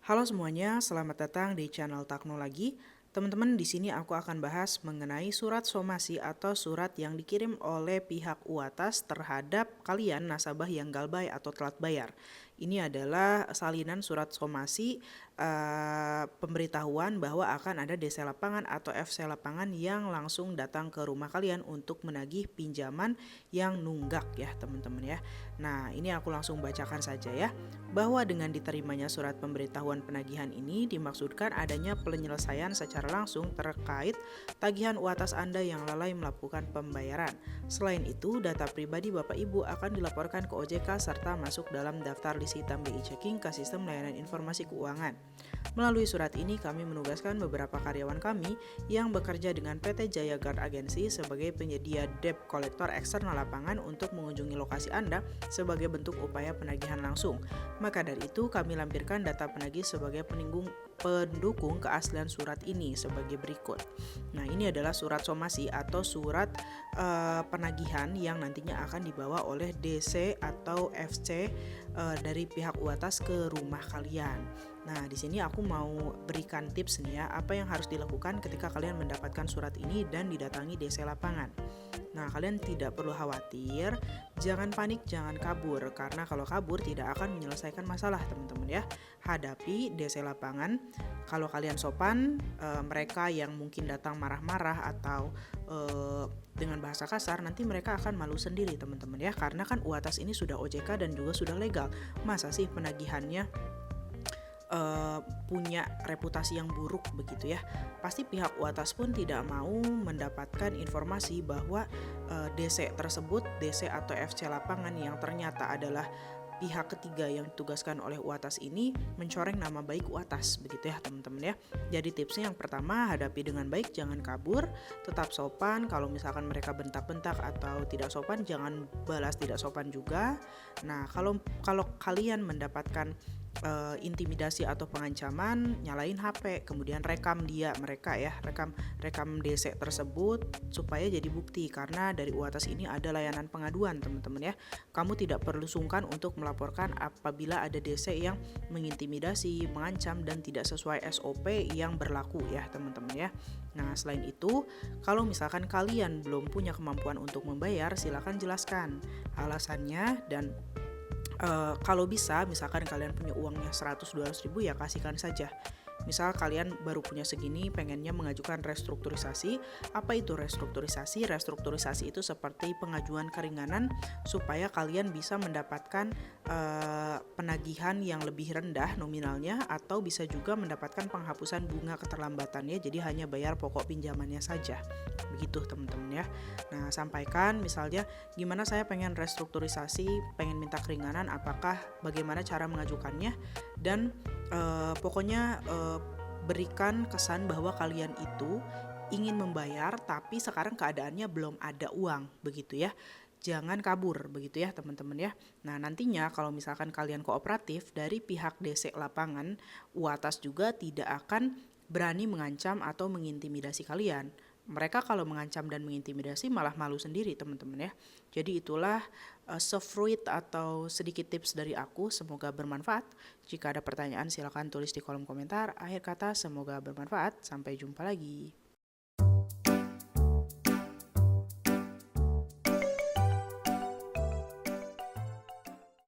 Halo semuanya, selamat datang di channel Teknologi. Teman-teman, di sini aku akan bahas mengenai surat somasi atau surat yang dikirim oleh pihak UATAS terhadap kalian nasabah yang galbay atau telat bayar. Ini adalah salinan surat somasi pemberitahuan bahwa akan ada DC lapangan atau FC lapangan yang langsung datang ke rumah kalian untuk menagih pinjaman yang nunggak ya teman-teman ya. Nah, ini aku langsung bacakan saja ya, bahwa dengan diterimanya surat pemberitahuan penagihan ini dimaksudkan adanya penyelesaian secara langsung terkait tagihan UATAS Anda yang lalai melakukan pembayaran. Selain itu, data pribadi Bapak Ibu akan dilaporkan ke OJK serta masuk dalam daftar list hitam BI Checking ke sistem layanan informasi keuangan. Melalui surat ini kami menugaskan beberapa karyawan kami yang bekerja dengan PT Jaya Guard Agency sebagai penyedia debt collector eksternal lapangan untuk mengunjungi lokasi Anda sebagai bentuk upaya penagihan langsung. Maka dari itu kami lampirkan data penagih sebagai pendukung keaslian surat ini sebagai berikut. Nah, ini adalah surat somasi atau surat penagihan yang nantinya akan dibawa oleh DC atau FC dari pihak UATAS ke rumah kalian. Nah, di sini aku mau berikan tips nih ya, apa yang harus dilakukan ketika kalian mendapatkan surat ini dan didatangi DC lapangan. Nah, kalian tidak perlu khawatir, jangan panik, jangan kabur, karena kalau kabur tidak akan menyelesaikan masalah teman-teman ya. Hadapi DC lapangan, kalau kalian sopan, mereka yang mungkin datang marah-marah atau dengan bahasa kasar, nanti mereka akan malu sendiri teman-teman ya, karena kan UATAS ini sudah OJK dan juga sudah legal. Masa sih penagihannya punya reputasi yang buruk begitu ya. Pasti pihak UATAS pun tidak mau mendapatkan informasi bahwa DC tersebut, DC atau FC lapangan yang ternyata adalah pihak ketiga yang ditugaskan oleh UATAS ini mencoreng nama baik UATAS begitu ya teman-teman ya. Jadi tipsnya yang pertama, hadapi dengan baik, jangan kabur, tetap sopan. Kalau misalkan mereka bentak-bentak atau tidak sopan, jangan balas tidak sopan juga. Nah, kalau kalian mendapatkan intimidasi atau pengancaman, nyalain HP, kemudian rekam mereka ya, rekam DC tersebut supaya jadi bukti, karena dari UATAS ini ada layanan pengaduan teman-teman ya. Kamu tidak perlu sungkan untuk melaporkan apabila ada DC yang mengintimidasi, mengancam dan tidak sesuai SOP yang berlaku ya teman-teman ya. Nah, selain itu, kalau misalkan kalian belum punya kemampuan untuk membayar, silakan jelaskan alasannya, dan kalau bisa, misalkan kalian punya uangnya 100-200 ribu ya kasihkan saja. Misal kalian baru punya segini, pengennya mengajukan restrukturisasi. Apa itu restrukturisasi? Restrukturisasi itu seperti pengajuan keringanan supaya kalian bisa mendapatkan penagihan yang lebih rendah nominalnya, atau bisa juga mendapatkan penghapusan bunga keterlambatannya, jadi hanya bayar pokok pinjamannya saja. Begitu teman-teman ya. Nah, sampaikan misalnya gimana saya pengen restrukturisasi, pengen minta keringanan, bagaimana cara mengajukannya, dan pokoknya berikan kesan bahwa kalian itu ingin membayar tapi sekarang keadaannya belum ada uang begitu ya. Jangan kabur begitu ya teman-teman ya. Nah, nantinya kalau misalkan kalian kooperatif, dari pihak DC lapangan, UATAS juga tidak akan berani mengancam atau mengintimidasi kalian. Mereka kalau mengancam dan mengintimidasi malah malu sendiri teman-teman ya. Jadi itulah sefruit atau sedikit tips dari aku, semoga bermanfaat. Jika ada pertanyaan silakan tulis di kolom komentar. Akhir kata, semoga bermanfaat. Sampai jumpa lagi.